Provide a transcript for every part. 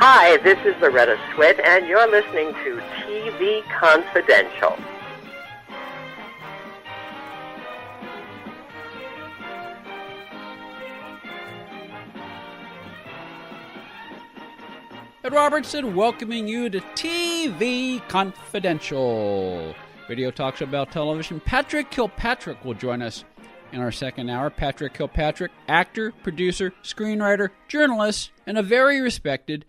Hi, this is Loretta Swit, and you're listening to TV Confidential. Ed Robertson welcoming you to TV Confidential, radio talk show about television. Patrick Kilpatrick will join us in our second hour. Patrick Kilpatrick, actor, producer, screenwriter, journalist, and a very respected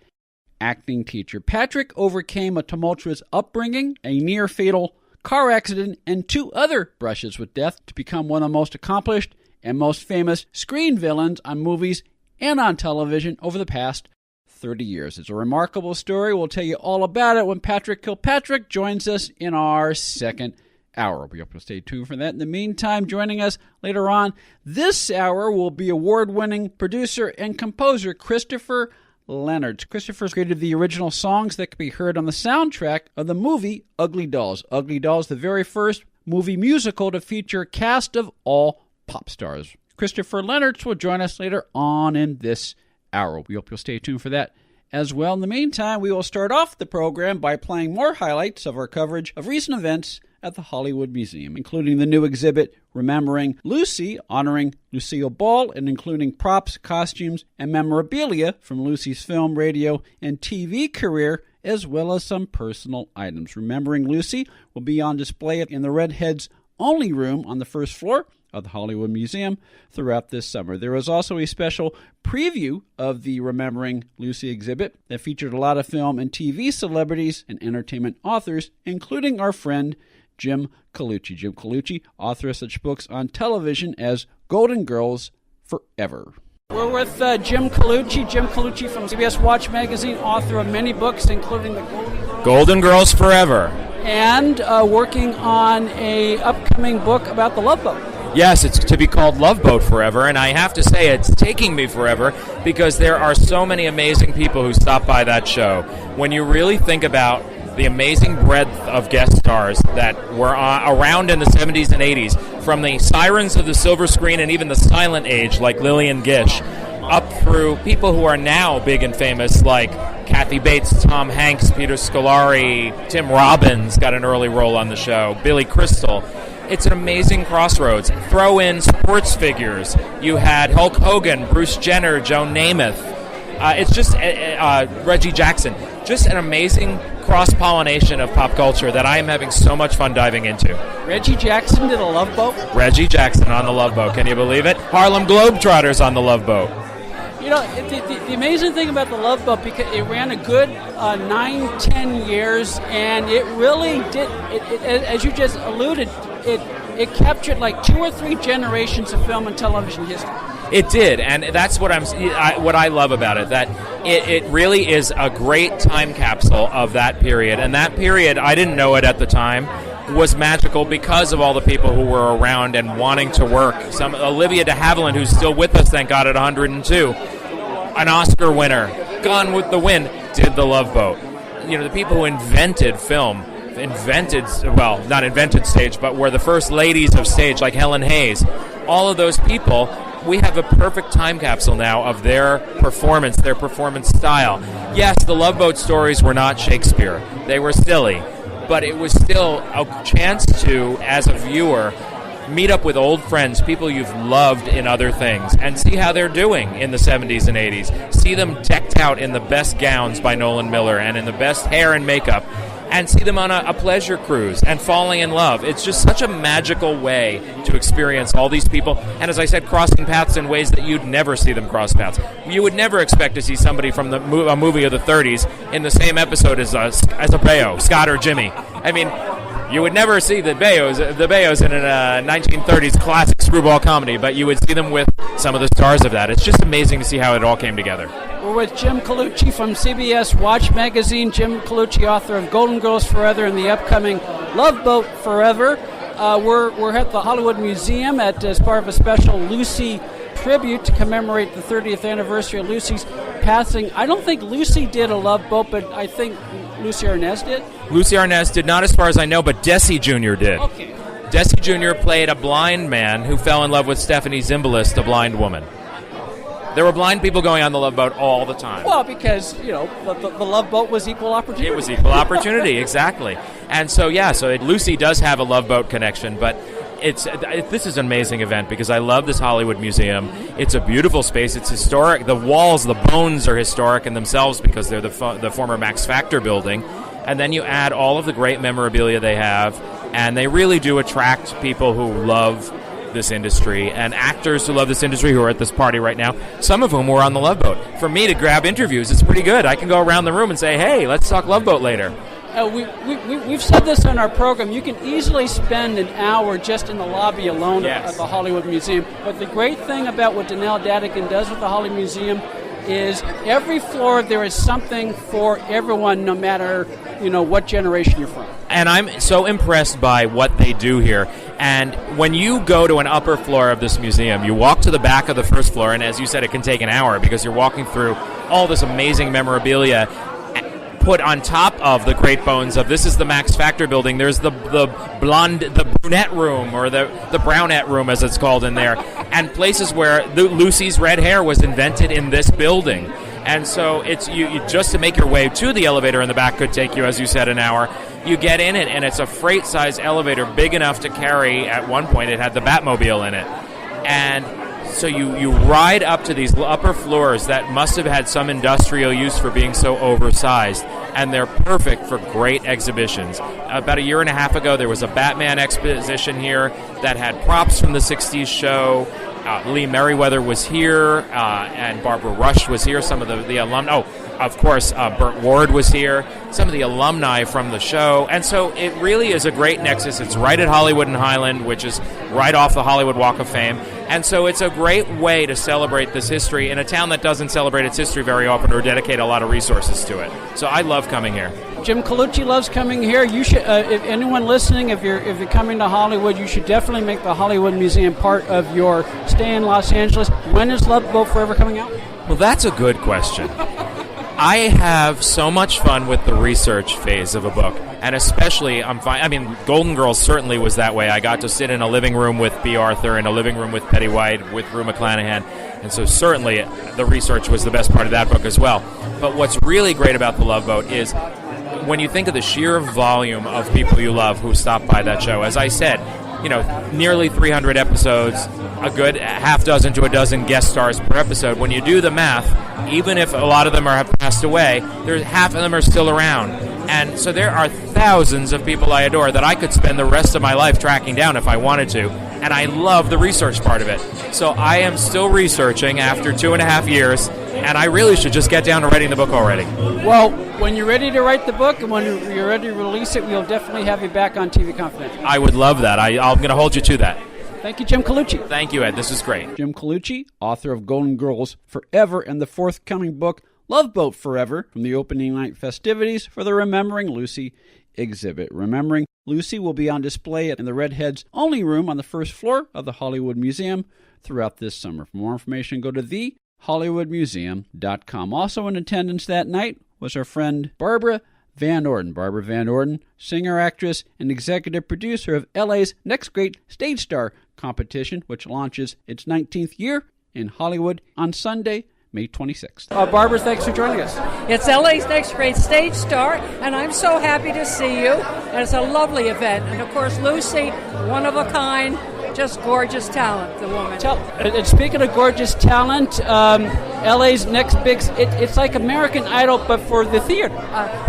acting teacher. Patrick overcame a tumultuous upbringing, a near-fatal car accident, and 2 other brushes with death to become one of the most accomplished and most famous screen villains on movies and on television over the past 30 years. It's a remarkable story. We'll tell you all about it when Patrick Kilpatrick joins us in our second hour. We hope you'll stay tuned for that. In the meantime, joining us later on this hour will be award-winning producer and composer Christopher Leonard. Christopher created the original songs that could be heard on the soundtrack of the movie Ugly Dolls. Ugly Dolls, the very first movie musical to feature a cast of all pop stars. Christopher Leonard will join us later on in this hour. We hope you'll stay tuned for that as well. In the meantime, we will start off the program by playing more highlights of our coverage of recent events at the Hollywood Museum, including the new exhibit Remembering Lucy, honoring Lucille Ball, and including props, costumes, and memorabilia from Lucy's film, radio, and TV career, as well as some personal items. Remembering Lucy will be on display in the Redheads Only room on the first floor of the Hollywood Museum throughout this summer. There was also a special preview of the Remembering Lucy exhibit that featured a lot of film and TV celebrities and entertainment authors, including our friend Jim Colucci. Jim Colucci, author of such books on television as Golden Girls Forever. We're with Jim Colucci. Jim Colucci from CBS Watch magazine, author of many books, including the Golden Girls Forever. And working on a upcoming book about the Love Boat. Yes, it's to be called Love Boat Forever, and I have to say it's taking me forever because there are so many amazing people who stop by that show. When you really think about the amazing breadth of guest stars that were around in the 70s and 80s, from the sirens of the silver screen and even the silent age like Lillian Gish, up through people who are now big and famous like Kathy Bates, Tom Hanks, Peter Scolari, Tim Robbins got an early role on the show, Billy Crystal. It's an amazing crossroads. Throw in sports figures. You had Hulk Hogan, Bruce Jenner, Joe Namath. It's just Reggie Jackson. Just an amazing cross-pollination of pop culture that I am having so much fun diving into. Reggie Jackson did a Love Boat? Reggie Jackson on the Love Boat. Can you believe it? Harlem Globetrotters on the Love Boat. You know, the amazing thing about the Love Boat, because it ran a good 9-10 years, and it really did, as you just alluded, it captured like 2 or 3 generations of film and television history. It did, and that's what what I love about it, that it really is a great time capsule of that period. And that period, I didn't know it at the time, was magical because of all the people who were around and wanting to work. Olivia de Havilland, who's still with us, thank God, at 102, an Oscar winner, Gone with the Wind, did the Love Boat. You know, the people who invented film, not invented stage, but were the first ladies of stage, like Helen Hayes. All of those people, we have a perfect time capsule now of their performance style. Yes, the Love Boat stories were not Shakespeare. They were silly. But it was still a chance to, as a viewer, meet up with old friends, people you've loved in other things, and see how they're doing in the 70s and 80s. See them decked out in the best gowns by Nolan Miller and in the best hair and makeup, and see them on a pleasure cruise and falling in love. It's just such a magical way to experience all these people, and as I said, crossing paths in ways that you'd never see them cross paths. You would never expect to see somebody from a movie of the 30s in the same episode as a Bayo, Scott or Jimmy. I mean, you would never see the Bayos in a 1930s classic screwball comedy, but you would see them with some of the stars of that. It's just amazing to see how it all came together. We're with Jim Colucci from CBS Watch magazine. Jim Colucci, author of Golden Girls Forever and the upcoming Love Boat Forever. We're at the Hollywood Museum as part of a special Lucy tribute to commemorate the 30th anniversary of Lucy's passing. I don't think Lucy did a Love Boat, but I think Lucy Arnaz did. Lucy Arnaz did not, as far as I know, but Desi Jr. did. Okay. Desi Jr. played a blind man who fell in love with Stephanie Zimbalist, a blind woman. There were blind people going on the Love Boat all the time. Well, because, the Love Boat was equal opportunity. It was equal opportunity, exactly. And so Lucy does have a Love Boat connection, but this is an amazing event because I love this Hollywood Museum. It's a beautiful space. It's historic. The walls, the bones are historic in themselves because they're the former Max Factor building. And then you add all of the great memorabilia they have, and they really do attract people who love this industry and actors who love this industry who are at this party right now, some of whom were on the Love Boat. For me to grab interviews, it's pretty good. I can go around the room and say, hey, let's talk Love Boat later. We've said this on our program. You can easily spend an hour just in the lobby alone of the Hollywood Museum. But the great thing about what Danelle Dadigan does with the Hollywood Museum is every floor there is something for everyone, no matter what generation you're from. And I'm so impressed by what they do here. And when you go to an upper floor of this museum, you walk to the back of the first floor, and as you said, it can take an hour because you're walking through all this amazing memorabilia put on top of the great bones of this is the Max Factor building. There's the brunette room, or the brownette room as it's called in there, and places where Lucy's red hair was invented in this building. And so it's you just to make your way to the elevator in the back could take you, as you said, an hour. You get in it, and it's a freight-size elevator big enough to carry, at one point it had the Batmobile in it. And so you ride up to these upper floors that must have had some industrial use for being so oversized, and they're perfect for great exhibitions. About a year and a half ago, there was a Batman exposition here that had props from the 60s show. Lee Merriweather was here, and Barbara Rush was here. Some of the alumni. Oh, of course, Burt Ward was here. Some of the alumni from the show. And so it really is a great nexus. It's right at Hollywood and Highland, which is right off the Hollywood Walk of Fame. And so it's a great way to celebrate this history in a town that doesn't celebrate its history very often or dedicate a lot of resources to it. So I love coming here. Jim Colucci loves coming here. You should, if anyone listening, if you're coming to Hollywood, you should definitely make the Hollywood Museum part of your stay in Los Angeles. When is Love Boat Forever coming out? Well, that's a good question. I have so much fun with the research phase of a book, and especially Golden Girls certainly was that way. I got to sit in a living room with B. Arthur and a living room with Petty White, with Rue McClanahan, and so certainly the research was the best part of that book as well. But what's really great about The Love Boat is when you think of the sheer volume of people you love who stop by that show. As I said, nearly 300 episodes, a good half dozen to a dozen guest stars per episode. When you do the math, even if a lot of them have passed away, there's half of them are still around. And so there are thousands of people I adore that I could spend the rest of my life tracking down if I wanted to. And I love the research part of it. So I am still researching after 2.5 years, and I really should just get down to writing the book already. Well, when you're ready to write the book and when you're ready to release it, we'll definitely have you back on TV Confidential. I would love that. I'm going to hold you to that. Thank you, Jim Colucci. Thank you, Ed. This is great. Jim Colucci, author of Golden Girls Forever and the forthcoming book Love Boat Forever, from the opening night festivities for the Remembering Lucy exhibit. Remembering Lucy will be on display in the Redheads Only Room on the first floor of the Hollywood Museum throughout this summer. For more information, go to thehollywoodmuseum.com. Also in attendance that night was our friend Barbara Van Orden. Barbara Van Orden, singer, actress, and executive producer of LA's Next Great Stage Star competition, which launches its 19th year in Hollywood on Sunday, May 26th. Barbara, thanks for joining us. It's LA's Next Great Stage Star, and I'm so happy to see you. And it's a lovely event. And, of course, Lucy, one of a kind, just gorgeous talent, the woman. And speaking of gorgeous talent, LA's next big, it's like American Idol, but for the theater.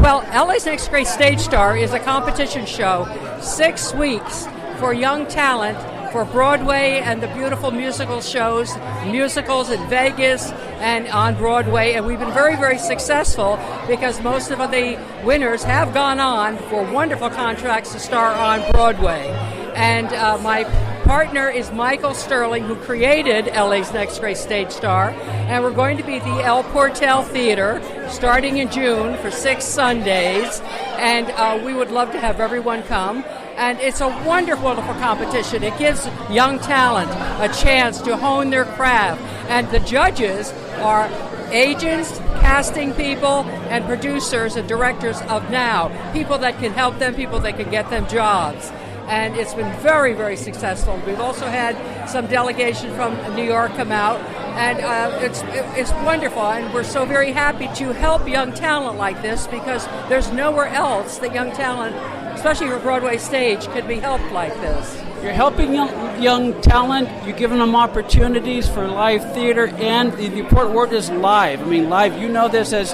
Well, LA's Next Great Stage Star is a competition show, 6 weeks for young talent for Broadway and the beautiful musical shows, musicals in Vegas and on Broadway. And we've been very, very successful because most of the winners have gone on for wonderful contracts to star on Broadway. And my partner is Michael Sterling, who created LA's Next Great Stage Star. And we're going to be at the El Portal Theater starting in June for 6 Sundays. And we would love to have everyone come. And it's a wonderful, wonderful competition. It gives young talent a chance to hone their craft. And the judges are agents, casting people, and producers and directors of now. People that can help them, people that can get them jobs. and it's been very, very successful. We've also had some delegation from New York come out, and it's wonderful, and we're so very happy to help young talent like this, because there's nowhere else that young talent, especially for Broadway stage, could be helped like this. You're helping young talent, you're giving them opportunities for live theater, and the important word is live. I mean, live, you know this as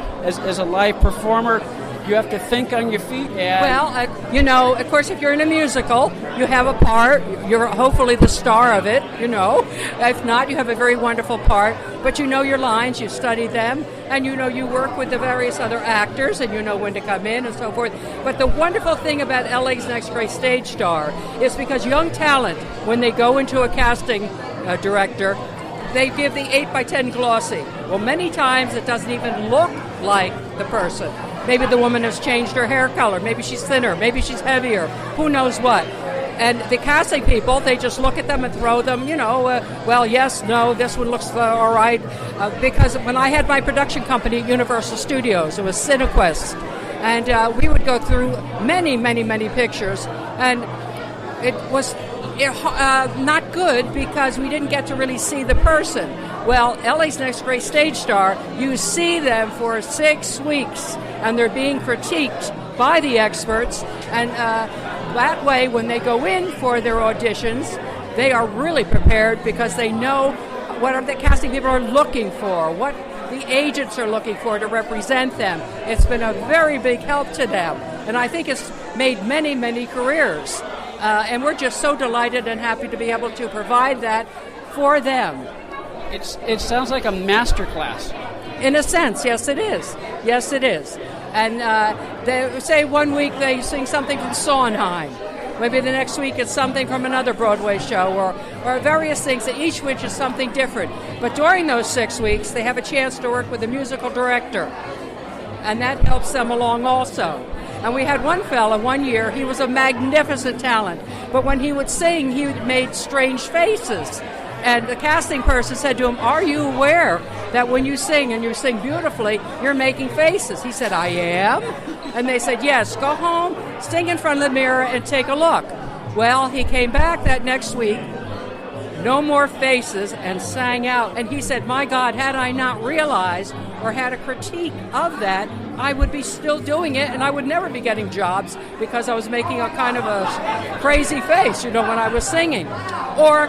a live performer. You have to think on your feet. And of course, if you're in a musical, you have a part. You're hopefully the star of it, If not, you have a very wonderful part. But you know your lines, you study them, and you work with the various other actors, and you know when to come in and so forth. But the wonderful thing about LA's Next Great Stage Star is because young talent, when they go into a casting director, they give the 8x10 glossy. Well, many times it doesn't even look like the person. Maybe the woman has changed her hair color. Maybe she's thinner. Maybe she's heavier. Who knows what? And the casting people, they just look at them and throw them, well, yes, no, this one looks all right. Because when I had my production company at Universal Studios, it was CineQuest. And we would go through many, many, many pictures. And it was not good because we didn't get to really see the person. Well, LA's Next Great Stage Star, you see them for 6 weeks, and they're being critiqued by the experts, and that way, when they go in for their auditions, they are really prepared because they know what the casting people are looking for, what the agents are looking for to represent them. It's been a very big help to them, and I think it's made many, many careers. And we're just so delighted and happy to be able to provide that for them. It sounds like a master class. In a sense, yes, it is. Yes, it is. And they say one week they sing something from Sondheim. Maybe the next week it's something from another Broadway show or various things, each which is something different. But during those 6 weeks, they have a chance to work with a musical director. And that helps them along also. And we had one fella one year, he was a magnificent talent. But when he would sing, he made strange faces. And the casting person said to him, "Are you aware that when you sing, and you sing beautifully, you're making faces?" He said, "I am." And they said, "Yes, go home, sing in front of the mirror, and take a look." Well, he came back that next week, no more faces, and sang out. And he said, "My God, had I not realized or had a critique of that, I would be still doing it, and I would never be getting jobs because I was making a kind of a crazy face, when I was singing." Or,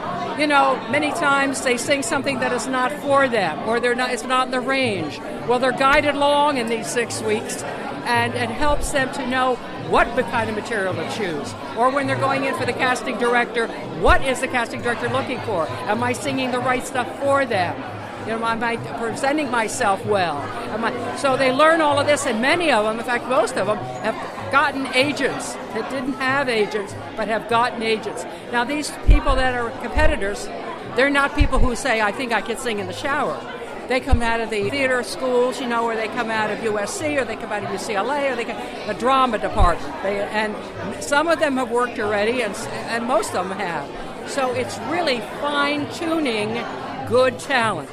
many times they sing something that is not for them, or it's not in the range. Well, they're guided along in these 6 weeks, and it helps them to know what kind of material to choose. Or when they're going in for the casting director, what is the casting director looking for? Am I singing the right stuff for them? Am I presenting myself well? So they learn all of this, and many of them, in fact, most of them, have gotten agents that didn't have agents, but have gotten agents. Now, these people that are competitors, they're not people who say, "I think I can sing in the shower." They come out of the theater schools, or they come out of USC, or they come out of UCLA, or they come the drama department. And some of them have worked already, and most of them have. So it's really fine-tuning good talent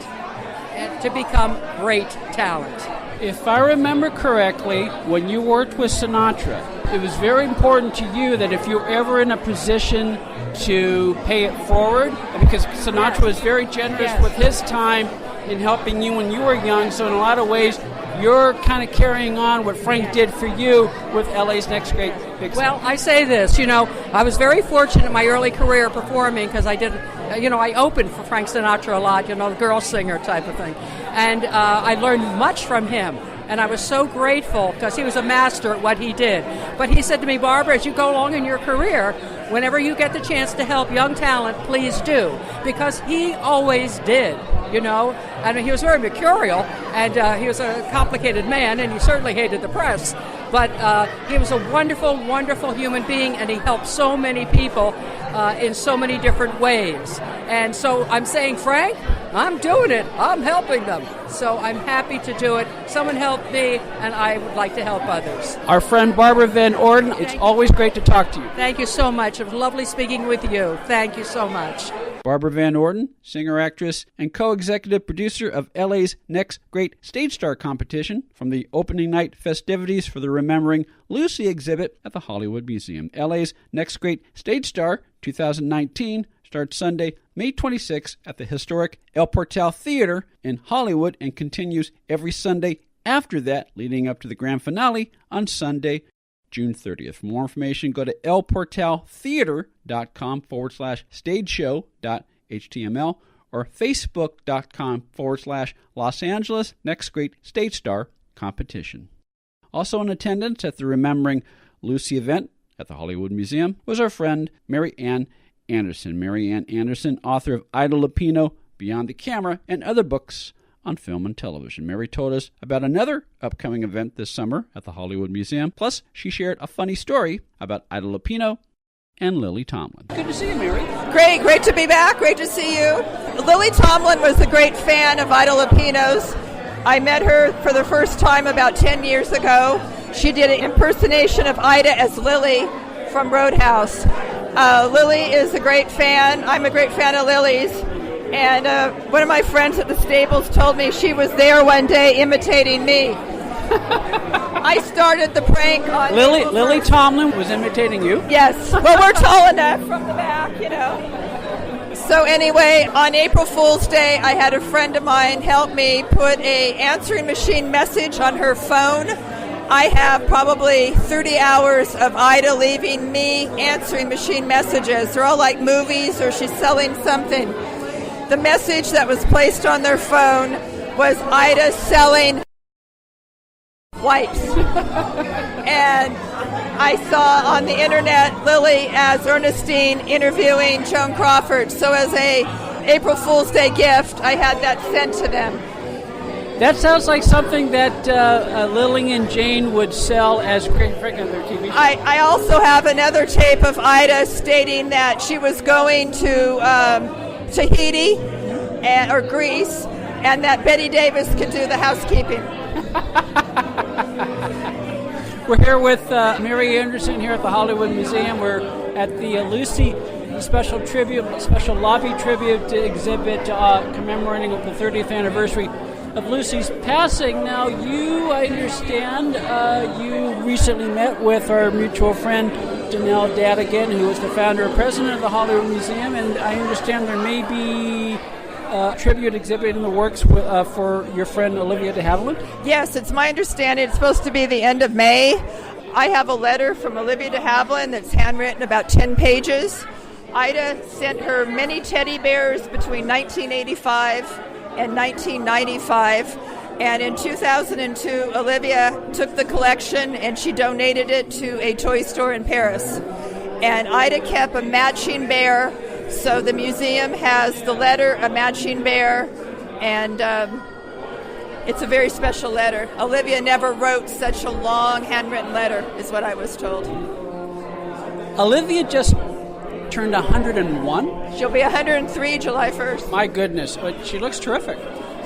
to become great talent. If I remember correctly, when you worked with Sinatra, it was very important to you that if you're ever in a position to pay it forward, because Sinatra was very generous with his time in helping you when you were young, so in a lot of ways, you're kind of carrying on what Frank did for you with LA's Next Great Big Star. Well, I say this, I was very fortunate in my early career performing because I did, I opened for Frank Sinatra a lot, the girl singer type of thing. And I learned much from him. And I was so grateful because he was a master at what he did. But he said to me, "Barbara, as you go along in your career, whenever you get the chance to help young talent, please do." Because he always did, And he was very mercurial, and he was a complicated man, and he certainly hated the press. But he was a wonderful, wonderful human being, and he helped so many people in so many different ways. And so I'm saying, Frank, I'm doing it. I'm helping them. So I'm happy to do it. Someone helped me, and I would like to help others. Our friend Barbara van Orden, it's always great to talk to you. Thank you so much. It was lovely speaking with you. Thank you so much. Barbara van Orden, singer-actress and co-executive producer of LA's Next Great Stage Star competition, from the opening night festivities for the Remembering Lucy exhibit at the Hollywood Museum. LA's Next Great Stage Star 2019 starts Sunday, May 26th at the historic El Portal Theater in Hollywood and continues every Sunday after that, leading up to the grand finale on Sunday, June 30th. For more information, go to elportaltheater.com/stageshow.html or facebook.com/Los Angeles Next Great Stage Star competition. Also in attendance at the Remembering Lucy event at the Hollywood Museum was our friend Mary Ann Anderson. Mary Ann Anderson, author of Ida Lupino, Beyond the Camera, and other books on film and television. Mary told us about another upcoming event this summer at the Hollywood Museum. Plus, she shared a funny story about Ida Lupino and Lily Tomlin. Good to see you, Mary. Great to be back. Great to see you. Lily Tomlin was a great fan of Ida Lupino's. I met her for the first time about 10 years ago. She did an impersonation of Ida as Lily from Roadhouse. Lily is a great fan. I'm a great fan of Lily's. And one of my friends at the Stables told me she was there one day imitating me. I started the prank on Lily Tomlin was imitating you? Yes. Well, we're tall enough from the back, So anyway, on April Fool's Day, I had a friend of mine help me put a answering machine message on her phone. I have probably 30 hours of Ida leaving me answering machine messages. They're all like movies or she's selling something. The message that was placed on their phone was Ida selling wipes. And I saw on the internet Lily as Ernestine interviewing Joan Crawford. So as a April Fool's Day gift, I had that sent to them. That sounds like something that Lily and Jane would sell as regular TV shows. I also have another tape of Ida stating that she was going to Tahiti or Greece, and that Betty Davis could do the housekeeping. We're here with Mary Anderson here at the Hollywood Museum. We're at the Lucy special lobby tribute exhibit commemorating the 30th anniversary of Lucy's passing. Now, I understand, you recently met with our mutual friend Danelle Dadigan, who is the founder and president of the Hollywood Museum, and I understand there may be a tribute exhibit in the works for your friend Olivia de Havilland? Yes, it's my understanding it's supposed to be the end of May. I have a letter from Olivia de Havilland that's handwritten, about 10 pages. Ida sent her many teddy bears between 1985 and 1995. And in 2002, Olivia took the collection and she donated it to a toy store in Paris. And Ida kept a matching bear, so the museum has the letter, a matching bear, and it's a very special letter. Olivia never wrote such a long handwritten letter, is what I was told. Olivia just turned 101? She'll be 103 July 1st. My goodness, but she looks terrific.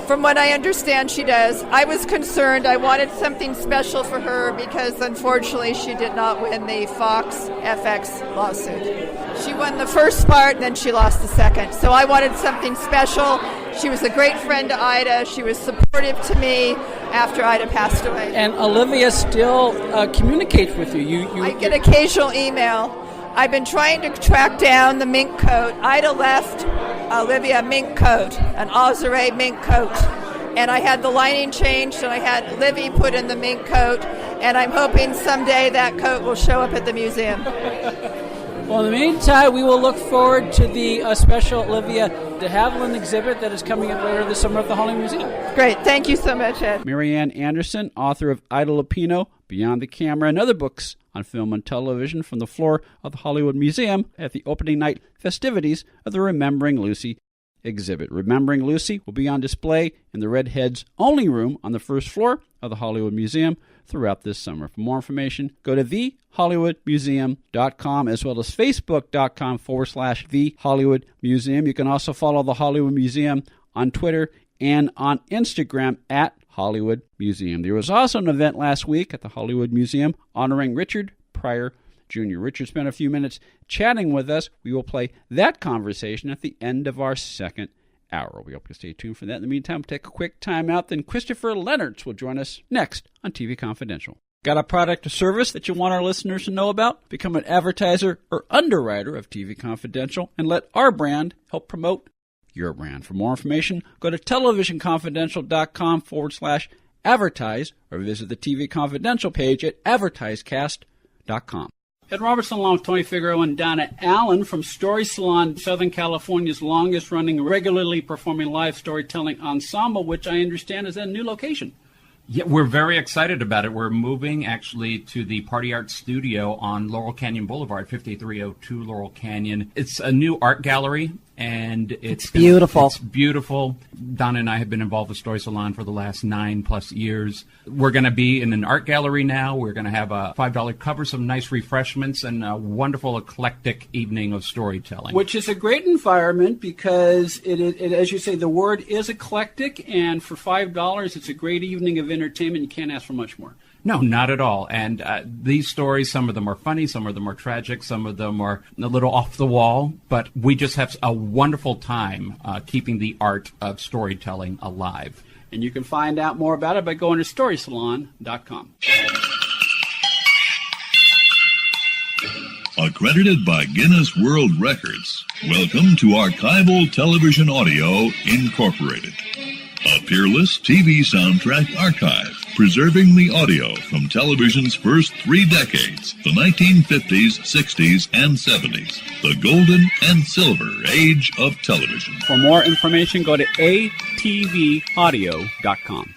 From what I understand, she does. I was concerned. I wanted something special for her because, unfortunately, she did not win the Fox FX lawsuit. She won the first part, then she lost the second. So I wanted something special. She was a great friend to Ida. She was supportive to me after Ida passed away. And Olivia still communicates with you. I get occasional email. I've been trying to track down the mink coat. Ida left Olivia a mink coat, an Ozare mink coat. And I had the lining changed, and I had Livy put in the mink coat, and I'm hoping someday that coat will show up at the museum. Well, in the meantime, we will look forward to the special Olivia de Havilland exhibit that is coming up later this summer at the Hollywood Museum. Great. Thank you so much, Ed. Mary Ann Anderson, author of Ida Lupino, Beyond the Camera, and other books on film and television, from the floor of the Hollywood Museum at the opening night festivities of the Remembering Lucy exhibit. Remembering Lucy will be on display in the Redheads Only Room on the first floor of the Hollywood Museum throughout this summer. For more information, go to thehollywoodmuseum.com as well as facebook.com/The Hollywood Museum. You can also follow the Hollywood Museum on Twitter and on Instagram at Hollywood Museum. There was also an event last week at the Hollywood Museum honoring Richard Pryor Junior Richard spent a few minutes chatting with us. We will play that conversation at the end of our second hour. We hope you stay tuned for that. In the meantime, we'll take a quick time out. Then Christopher Leonards will join us next on TV Confidential. Got a product or service that you want our listeners to know about? Become an advertiser or underwriter of TV Confidential and let our brand help promote your brand. For more information, go to televisionconfidential.com/advertise or visit the TV Confidential page at advertisecast.com. Ed Robertson along with Tony Figueroa and Donna Allen from Story Salon, Southern California's longest-running, regularly performing live storytelling ensemble, which I understand is at a new location. Yeah, we're very excited about it. We're moving actually to the Party Art Studio on Laurel Canyon Boulevard, 5302 Laurel Canyon. It's a new art gallery, and it's beautiful. It's beautiful. Donna and I have been involved with Story Salon for the last 9+ years. We're going to be in an art gallery now. We're going to have a $5 cover, some nice refreshments, and a wonderful eclectic evening of storytelling. Which is a great environment because, it as you say, the word is eclectic, and for $5, it's a great evening of entertainment. You can't ask for much more. No, not at all. And these stories, some of them are funny, some of them are tragic, some of them are a little off the wall, but we just have a wonderful time keeping the art of storytelling alive. And you can find out more about it by going to storysalon.com. Accredited by Guinness World Records, welcome to Archival Television Audio Incorporated, a peerless TV soundtrack archive, preserving the audio from television's first 3 decades, the 1950s, 60s, and 70s, the golden and silver age of television. For more information, go to atvaudio.com.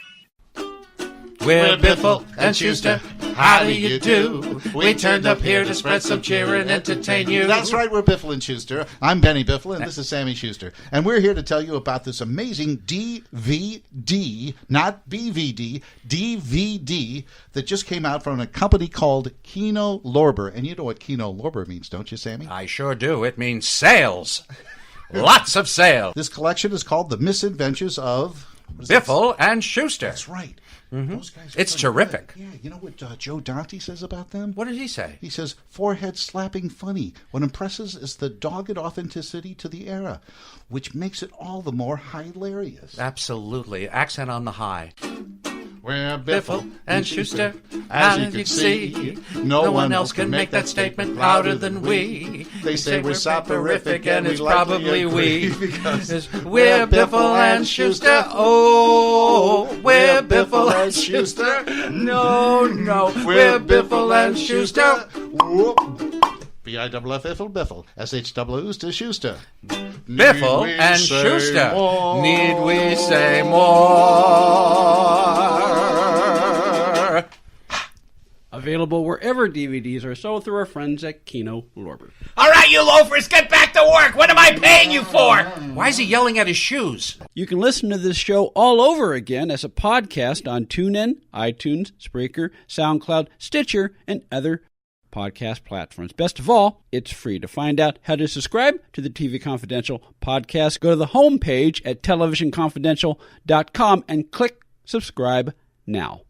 We're Biffle and Schuster. How do you do? We turned up here to spread some cheer and entertain you. That's right, we're Biffle and Schuster. I'm Benny Biffle, and this is Sammy Schuster. And we're here to tell you about this amazing DVD, not BVD, DVD, that just came out from a company called Kino Lorber. And you know what Kino Lorber means, don't you, Sammy? I sure do. It means sales. Lots of sales. This collection is called The Misadventures of Biffle and Schuster. That's right. Mm-hmm. Those guys it's terrific. Good. Yeah, you know what Joe Dante says about them? What did he say? He says, forehead slapping funny. What impresses is the dogged authenticity to the era, which makes it all the more hilarious. Absolutely. Accent on the high. We're Biffle and Schuster, as you can see. No one else can make that statement louder than we. They say we're soporific, and it's probably we. Because we're Biffle and Schuster. Oh, we're Biffle and Schuster. No, we're Biffle and Schuster. B-I-F-F-Biffle, Biffle. S-H-W-S to Schuster. Biffle and Schuster. Need we say more? Available wherever DVDs are sold through our friends at Kino Lorber. All right, you loafers, get back to work. What am I paying you for? Why is he yelling at his shoes? You can listen to this show all over again as a podcast on TuneIn, iTunes, Spreaker, SoundCloud, Stitcher, and other podcast platforms. Best of all, it's free. To find out how to subscribe to the TV Confidential podcast, go to the homepage at televisionconfidential.com and click subscribe now.